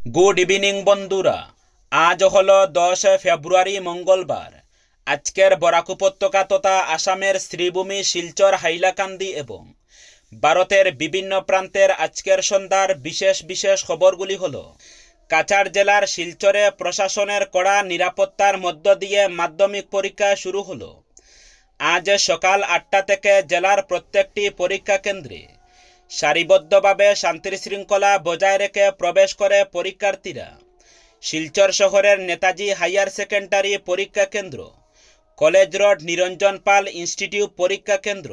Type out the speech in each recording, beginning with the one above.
Good evening বন্ধুরা। আজ হলো 10 ফেব্রুয়ারি মঙ্গলবার। আজকের বরাক উপত্যকা তথা আসামের শ্রীভূমি, শিলচর, হাইলাকান্দি এবং ভারতের বিভিন্ন প্রান্তের আজকের সন্ধ্যার বিশেষ বিশেষ খবরগুলি হলো: কাছাড় জেলার শিলচরে প্রশাসনের কড়া নিরাপত্তার মধ্য দিয়ে মাধ্যমিক পরীক্ষা শুরু হলো। আজ সকাল 8টা থেকে জেলার প্রত্যেকটি পরীক্ষা কেন্দ্রে সারিবদ্ধভাবে শান্তিশৃঙ্খলা বজায় রেখে প্রবেশ করে পরীক্ষার্থীরা। শিলচর শহরের নেতাজি হাইয়ার সেকেন্ডারি পরীক্ষা কেন্দ্র, কলেজ রোড নিরঞ্জন পাল ইনস্টিটিউট পরীক্ষা কেন্দ্র,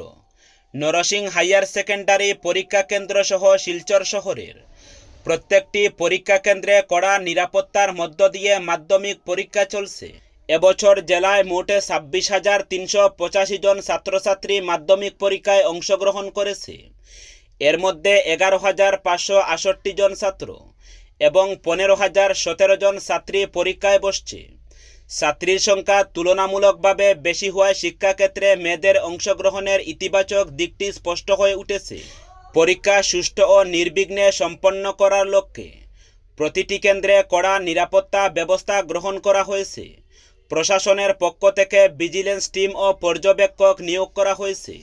নরসিং হাইয়ার সেকেন্ডারি পরীক্ষা কেন্দ্র সহ শিলচর শহরের প্রত্যেকটি পরীক্ষা কেন্দ্রে কড়া নিরাপত্তার মধ্য দিয়ে মাধ্যমিক পরীক্ষা চলছে। এবছর জেলায় মোট 26,385 জন ছাত্রছাত্রী মাধ্যমিক পরীক্ষায় অংশগ্রহণ করেছে। এর মধ্যে 11,568 জন ছাত্র এবং 15,017 জন ছাত্রী পরীক্ষায় বসছে। ছাত্রীর সংখ্যা তুলনামূলকভাবে বেশি হওয়ায় শিক্ষাক্ষেত্রে মেয়েদের অংশগ্রহণের ইতিবাচক দিকটি স্পষ্ট হয়ে উঠেছে। পরীক্ষা সুষ্ঠু ও নির্বিঘ্নে সম্পন্ন করার লক্ষ্যে প্রতিটি কেন্দ্রে কড়া নিরাপত্তা ব্যবস্থা গ্রহণ করা হয়েছে। প্রশাসনের পক্ষ থেকে ভিজিলেন্স টিম ও পর্যবেক্ষক নিয়োগ করা হয়েছে।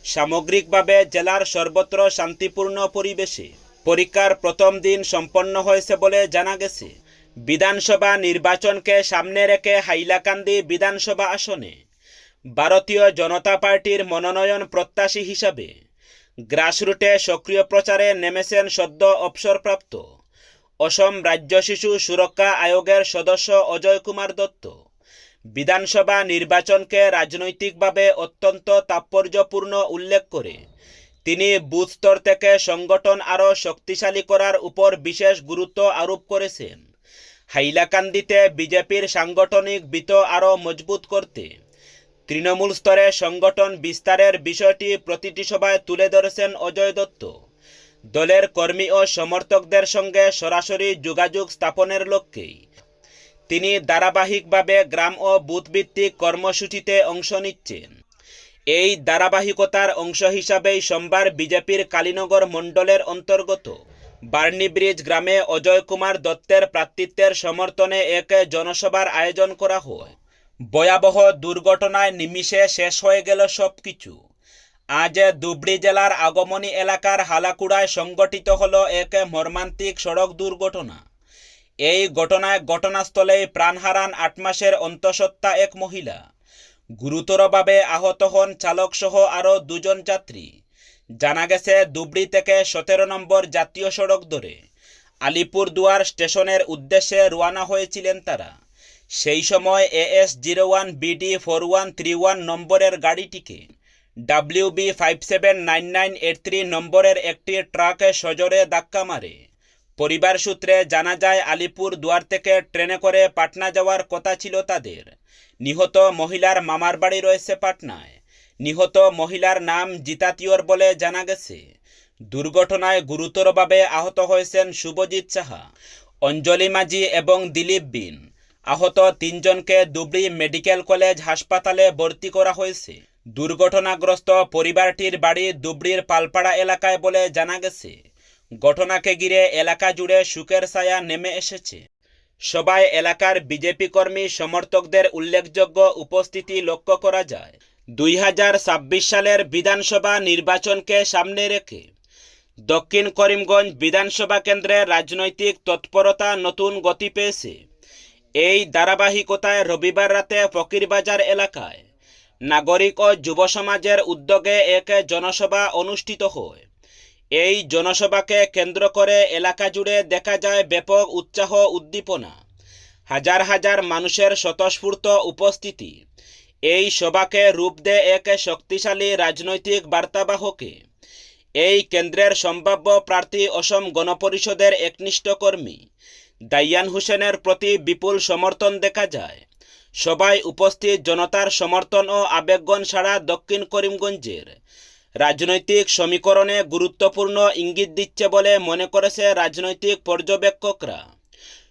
সামগ্রিকভাবে জেলার সর্বত্র শান্তিপূর্ণ পরিবেশে পরীক্ষার প্রথম দিন সম্পন্ন হয়েছে বলে জানা গেছে। বিধানসভা নির্বাচনকে সামনে রেখে হাইলাকান্দি বিধানসভা আসনে ভারতীয় জনতা পার্টির মনোনয়ন প্রত্যাশী হিসাবে গ্রাসরুটে সক্রিয় প্রচারে নেমেছেন সদ্য অবসরপ্রাপ্ত অসম রাজ্য শিশু সুরক্ষা আয়োগের সদস্য অজয় কুমার দত্ত। বিধানসভা নির্বাচনকে রাজনৈতিকভাবে অত্যন্ত তাৎপর্যপূর্ণ উল্লেখ করে তিনি বুথ স্তর থেকে সংগঠন আরও শক্তিশালী করার উপর বিশেষ গুরুত্ব আরোপ করেছেন। হাইলাকান্দিতে বিজেপির সাংগঠনিক ভিত আরও মজবুত করতে তৃণমূল স্তরে সংগঠন বিস্তারের বিষয়টি প্রতিটি সভায় তুলে ধরেছেন অজয় দত্ত। দলের কর্মী ও সমর্থকদের সঙ্গে সরাসরি যোগাযোগ স্থাপনের লক্ষ্যেই তিনি ধারাবাহিকভাবে গ্রাম ও বুথভিত্তিক কর্মসূচিতে অংশ নিচ্ছেন। এই ধারাবাহিকতার অংশ হিসাবেই সোমবার বিজেপির কালীনগর মণ্ডলের অন্তর্গত বার্নি ব্রিজ গ্রামে অজয় কুমার দত্তের প্রার্থিত্বের সমর্থনে এক জনসভার আয়োজন করা হয়। ভয়াবহ দুর্ঘটনায় নিমিষে শেষ হয়ে গেল সবকিছু। আজ ধুবড়ী জেলার আগমনী এলাকার হালাকুড়ায় সংঘটিত হল এক মর্মান্তিক সড়ক দুর্ঘটনা। এই ঘটনায় ঘটনাস্থলেই প্রাণ হারান 8 মাসের অন্তঃসত্ত্বা এক মহিলা। গুরুতরভাবে আহত হন চালকসহ আরও 2 জন যাত্রী। জানা গেছে, ধুবড়ী থেকে 17 নম্বর জাতীয় সড়ক ধরে আলিপুরদুয়ার স্টেশনের উদ্দেশ্যে রওনা হয়েছিলেন তারা। সেই সময় AS01BD4131 নম্বরের গাড়িটিকে WB579983 নম্বরের একটি ট্রাকে সজোরে ধাক্কা মারে। পরিবার সূত্রে জানা যায়, আলিপুরদুয়ার থেকে ট্রেনে করে পাটনা যাওয়ার কথা ছিল তাদের। নিহত মহিলার মামার বাড়ি রয়েছে পাটনায়। নিহত মহিলার নাম জিতাতিয়র বলে জানা গেছে। দুর্ঘটনায় গুরুতরভাবে আহত হয়েছেন শুভজিৎ সাহা, অঞ্জলি মাঝি এবং দিলীপ বিন। আহত 3 জনকে ধুবড়ী মেডিকেল কলেজ হাসপাতালে ভর্তি করা হয়েছে। দুর্ঘটনাগ্রস্ত পরিবারটির বাড়ি ধুবড়ীর পালপাড়া এলাকায় বলে জানা গেছে। ঘটনাকে ঘিরে এলাকা জুড়ে শোকের ছায়া নেমে এসেছে। সবাই এলাকার বিজেপি কর্মী সমর্থকদের উল্লেখযোগ্য উপস্থিতি লক্ষ্য করা যায়। 2026 সালের বিধানসভা নির্বাচনকে সামনে রেখে দক্ষিণ করিমগঞ্জ বিধানসভা কেন্দ্রে রাজনৈতিক তৎপরতা নতুন গতি পেয়েছে। এই ধারাবাহিকতায় রবিবার রাতে ফকিরবাজার এলাকায় নাগরিক ও যুব সমাজের উদ্যোগে এক জনসভা অনুষ্ঠিত হয়। এই জনসভাকে কেন্দ্র করে এলাকা জুড়ে দেখা যায় ব্যাপক উৎসাহ উদ্দীপনা, হাজার হাজার মানুষের স্বতঃস্ফূর্ত উপস্থিতি। এই সভাকে রূপ দেয় এক শক্তিশালী রাজনৈতিক বার্তাবাহকে। এই কেন্দ্রের সম্ভাব্য প্রার্থী অসম গণপরিষদের একনিষ্ঠ কর্মী দাইয়ান হোসেনের প্রতি বিপুল সমর্থন দেখা যায়। সভায় উপস্থিত জনতার সমর্থন ও আবেগগণ ছাড়া দক্ষিণ করিমগঞ্জের রাজনৈতিক সমীকরণে গুরুত্বপূর্ণ ইঙ্গিত দিচ্ছে বলে মনে করেছে রাজনৈতিক পর্যবেক্ষকরা।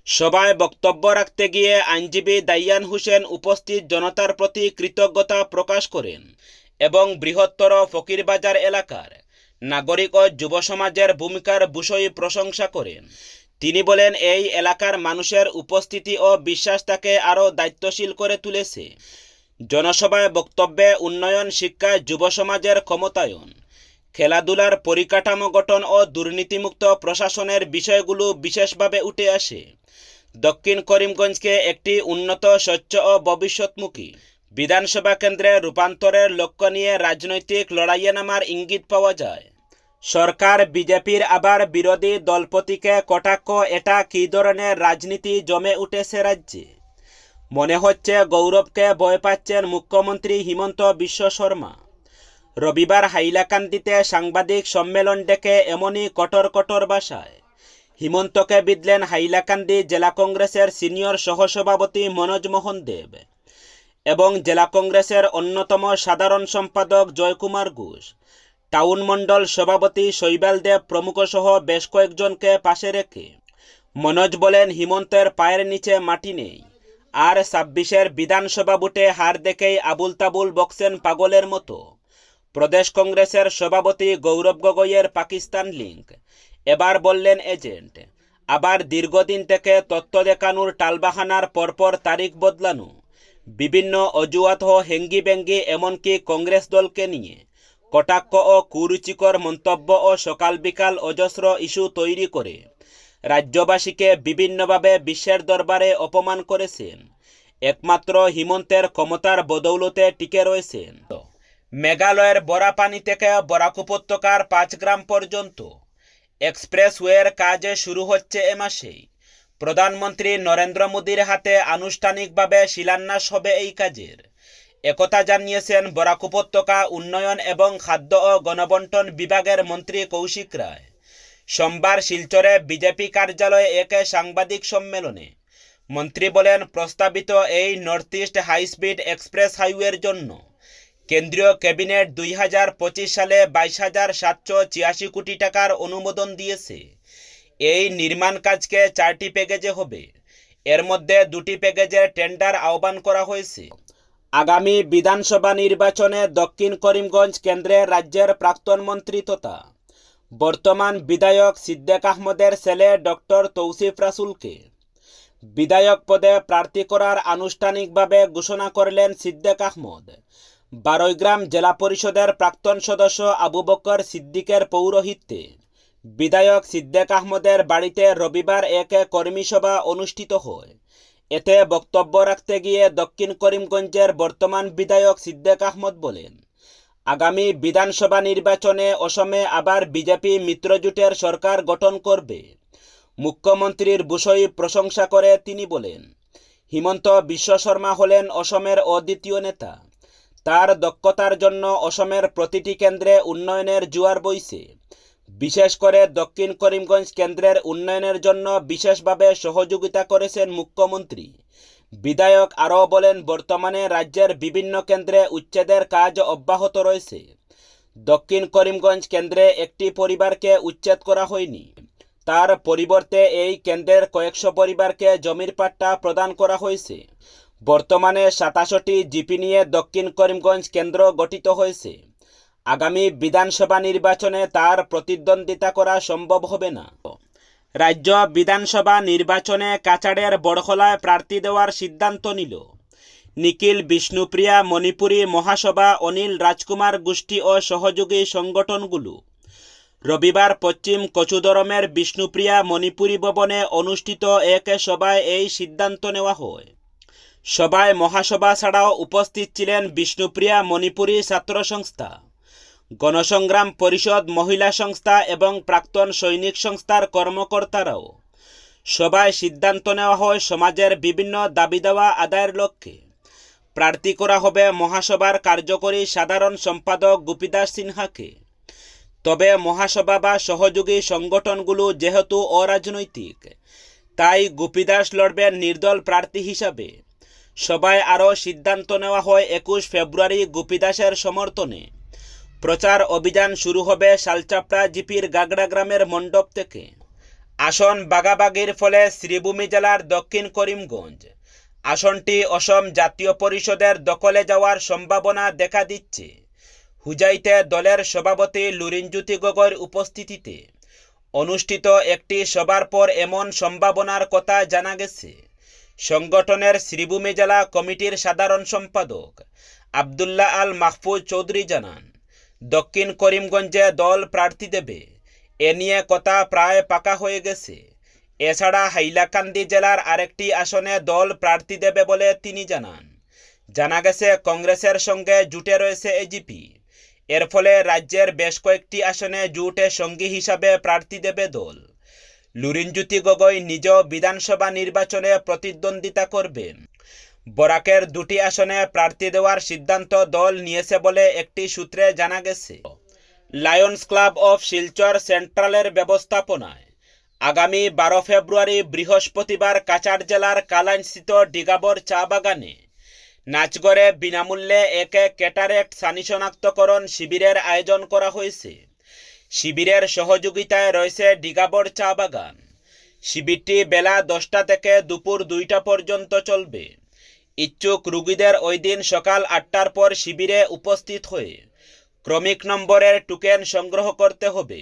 সভায় বক্তব্য রাখতে গিয়ে আইনজীবী দাইয়ান হোসেন উপস্থিত জনতার প্রতি কৃতজ্ঞতা প্রকাশ করেন এবং বৃহত্তর ফকিরবাজার এলাকার নাগরিক ও যুব সমাজের ভূমিকার বিষয়ে প্রশংসা করেন। তিনি বলেন এই এলাকার মানুষের উপস্থিতি ও বিশ্বাস তাকে আরও দায়িত্বশীল করে তুলেছে। জনসভায় বক্তব্যে উন্নয়ন, শিক্ষা, যুব সমাজের ক্ষমতায়ন, খেলাধুলার পরিকাঠামো গঠন ও দুর্নীতিমুক্ত প্রশাসনের বিষয়গুলো বিশেষভাবে উঠে আসে। দক্ষিণ করিমগঞ্জকে একটি উন্নত, স্বচ্ছ ও ভবিষ্যৎমুখী বিধানসভা কেন্দ্রে রূপান্তরের লক্ষ্য নিয়ে রাজনৈতিক লড়াইয়ে নামার ইঙ্গিত পাওয়া যায়। সরকার বিজেপির আবার বিরোধী দলপতিকে কটাক্ষ, এটা কী ধরনের রাজনীতি জমে উঠেছে রাজ্যে? মনে হচ্ছে গৌরবকে ভয় পাচ্ছেন মুখ্যমন্ত্রী হিমন্ত বিশ্ব শর্মা। রবিবার হাইলাকান্দিতে সাংবাদিক সম্মেলন ডেকে এমনই কঠোর কঠোর ভাষায় হিমন্তকে বিঁধলেন হাইলাকান্দি জেলা কংগ্রেসের সিনিয়র সহসভাপতি মনোজ মোহন দেব এবং জেলা কংগ্রেসের অন্যতম সাধারণ সম্পাদক জয়কুমার ঘোষ, টাউন মণ্ডল সভাপতি শৈবাল দেব প্রমুখ সহ বেশ কয়েকজনকে পাশে রেখে মনোজ বলেন, হিমন্তের পায়ের নিচে মাটি নেই, আর ২৬-এর বিধানসভা ভোটে হার দেখেই আবুল তাবুল বকছেন পাগলের মতো। প্রদেশ কংগ্রেসের সভাপতি গৌরব গগৈয়ের পাকিস্তান লিঙ্ক, এবার বললেন এজেন্ট। আবার দীর্ঘদিন থেকে তথ্য দেখানোর টালবাহানার পরপর তারিখ বদলানো, বিভিন্ন অজুহাত ও হেঙ্গি বেঙ্গি, এমনকি কংগ্রেস দলকে নিয়ে কটাক্ষ ও কুরুচিকর মন্তব্য ও সকাল বিকাল অজস্র ইস্যু তৈরি করে রাজ্যবাসীকে বিভিন্নভাবে বিশ্বের দরবারে অপমান করেছেন। একমাত্র হিমন্তের ক্ষমতার বদৌলতে টিকে রয়েছেন। মেঘালয়ের বরাপানি থেকে বরাক উপত্যকার ৫ গ্রাম পর্যন্ত এক্সপ্রেসওয়ের কাজ শুরু হচ্ছে এ মাসেই। প্রধানমন্ত্রী নরেন্দ্র মোদীর হাতে আনুষ্ঠানিকভাবে শিলান্যাস হবে এই কাজের। একথা জানিয়েছেন বরাক উপত্যকা উন্নয়ন এবং খাদ্য ও গণবণ্টন বিভাগের মন্ত্রী কৌশিক রায়। সোমবার শিলচরে বিজেপি কার্যালয়ে এক সাংবাদিক সম্মেলনে মন্ত্রী বলেন, প্রস্তাবিত এই নর্থ ইস্ট হাইস্পিড এক্সপ্রেস হাইওয়ের জন্য কেন্দ্রীয় ক্যাবিনেট ২০২৫ সালে ২২,৭৮৬ কোটি টাকার অনুমোদন দিয়েছে। এই নির্মাণ কাজকে ৪টি প্যাকেজে হবে। এর মধ্যে 2টি প্যাকেজের টেন্ডার আহ্বান করা হয়েছে। আগামী বিধানসভা নির্বাচনে দক্ষিণ করিমগঞ্জ কেন্দ্রে রাজ্যের প্রাক্তন মন্ত্রী তথা বর্তমান বিধায়ক সিদ্দিক আহমদের ছেলে ডক্টর তৌসিফ রাসুলকে বিধায়ক পদে প্রার্থী করার আনুষ্ঠানিকভাবে ঘোষণা করলেন সিদ্দিক আহমদ। বারৈগ্রাম জেলা পরিষদের প্রাক্তন সদস্য আবু বকর সিদ্দিকের পৌরোহিত্যে বিধায়ক সিদ্দিক আহমদের বাড়িতে রবিবার এক কর্মী সভা অনুষ্ঠিত হয়। এতে বক্তব্য রাখতে গিয়ে দক্ষিণ করিমগঞ্জের বর্তমান বিধায়ক সিদ্দিক আহমদ বলেন, আগামী বিধানসভা নির্বাচনে অসমে আবার বিজেপি মিত্রজোটের সরকার গঠন করবে। মুখ্যমন্ত্রীর বিষয় প্রশংসা করে তিনি বলেন, হিমন্ত বিশ্ব শর্মা হলেন অসমের অদ্বিতীয় নেতা। তার দক্ষতার জন্য অসমের প্রতিটি কেন্দ্রে উন্নয়নের জোয়ার বইছে। বিশেষ করে দক্ষিণ করিমগঞ্জ কেন্দ্রের উন্নয়নের জন্য বিশেষভাবে সহযোগিতা করেছেন মুখ্যমন্ত্রী। বিধায়ক আরও বলেন, বর্তমানে রাজ্যের বিভিন্ন কেন্দ্রে উচ্ছেদের কাজ অব্যাহত রয়েছে। দক্ষিণ করিমগঞ্জ কেন্দ্রে একটি পরিবারকে উচ্ছেদ করা হয়নি, তার পরিবর্তে এই কেন্দ্রের কয়েকশো পরিবারকে জমির পাট্টা প্রদান করা হয়েছে। বর্তমানে ২৭টি জিপি নিয়ে দক্ষিণ করিমগঞ্জ কেন্দ্র গঠিত হয়েছে। আগামী বিধানসভা নির্বাচনে তার প্রতিদ্বন্দ্বিতা করা সম্ভব হবে না। রাজ্য বিধানসভা নির্বাচনে কাছাড়ের বড়খলায় প্রার্থী দেওয়ার সিদ্ধান্ত নিল নিখিল বিষ্ণুপ্রিয়া মণিপুরী মহাসভা, অনিল রাজকুমার গোষ্ঠী ও সহযোগী সংগঠনগুলো। রবিবার পশ্চিম কচুদরমের বিষ্ণুপ্রিয়া মণিপুরী ভবনে অনুষ্ঠিত এক সভায় এই সিদ্ধান্ত নেওয়া হয়। সভায় মহাসভা ছাড়াও উপস্থিত ছিলেন বিষ্ণুপ্রিয়া মণিপুরী ছাত্র সংস্থা, গণসংগ্রাম পরিষদ, মহিলা সংস্থা এবং প্রাক্তন সৈনিক সংস্থার কর্মকর্তারাও। সভায় সিদ্ধান্ত নেওয়া হয় সমাজের বিভিন্ন দাবি দেওয়া আদায়ের লক্ষ্যে প্রার্থী করা হবে মহাসভার কার্যকরী সাধারণ সম্পাদক গোপীদাস সিনহাকে। তবে মহাসভা বা সহযোগী সংগঠনগুলো যেহেতু অরাজনৈতিক, তাই গোপীদাস লড়বেন নির্দল প্রার্থী হিসাবে। সভায় আরও সিদ্ধান্ত নেওয়া হয় ২১ ফেব্রুয়ারি গোপীদাসের সমর্থনে প্রচার অভিযান শুরু হবে শালচাপড়া জিপির গাগড়া গ্রামের মণ্ডপ থেকে। আসন বাগাবাগির ফলে শ্রীভূমি জেলার দক্ষিণ করিমগঞ্জ আসনটি অসম জাতীয় পরিষদের দখলে যাওয়ার সম্ভাবনা দেখা দিচ্ছে। হুজাইতে দলের সভাপতি লুরিনজ্যোতি গগৈর উপস্থিতিতে অনুষ্ঠিত একটি সভার পর এমন সম্ভাবনার কথা জানা গেছে। সংগঠনের শ্রীভূমি জেলা কমিটির সাধারণ সম্পাদক আবদুল্লাহ আল মাহফুজ চৌধুরী জানান, দক্ষিণ করিমগঞ্জে দল প্রার্থী দেবে, এ নিয়ে কথা প্রায় পাকা হয়ে গেছে। এছাড়া হাইলাকান্দি জেলার আরেকটি আসনে দল প্রার্থী দেবে বলে তিনি জানান। জানা গেছে কংগ্রেসের সঙ্গে জোটে রয়েছে এজিপি। এর ফলে রাজ্যের বেশ কয়েকটি আসনে জোটে সঙ্গী হিসাবে প্রার্থী দেবে দল। লুরিনজ্যোতি গগৈ নিজেও বিধানসভা নির্বাচনে প্রতিদ্বন্দ্বিতা করবেন। বরাকের দুটি আসনে প্রার্থী দেওয়ার সিদ্ধান্ত দল নিয়েছে বলে একটি সূত্রে জানা গেছে। লায়ন্স ক্লাব অফ শিলচর সেন্ট্রালের ব্যবস্থাপনায় আগামী 12 ফেব্রুয়ারি বৃহস্পতিবার কাছাড় জেলার কালাইনস্থিত ডিগাবর চা বাগানে নাচগড়ে বিনামূল্যে এক ক্যাটারেক্ট ছানি শনাক্তকরণ শিবিরের আয়োজন করা হয়েছে। শিবিরের সহযোগিতায় রয়েছে ডিগাবর চা বাগান। শিবিরটি বেলা 10টা থেকে দুপুর 2টা পর্যন্ত চলবে। ইচ্ছুক রোগীদের ওই দিন সকাল 8টার পর শিবিরে উপস্থিত হয়ে ক্রমিক নম্বরের টোকেন সংগ্রহ করতে হবে।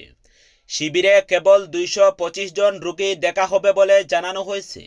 শিবিরে কেবল 225 জন রোগী দেখা হবে বলে জানানো হয়েছে।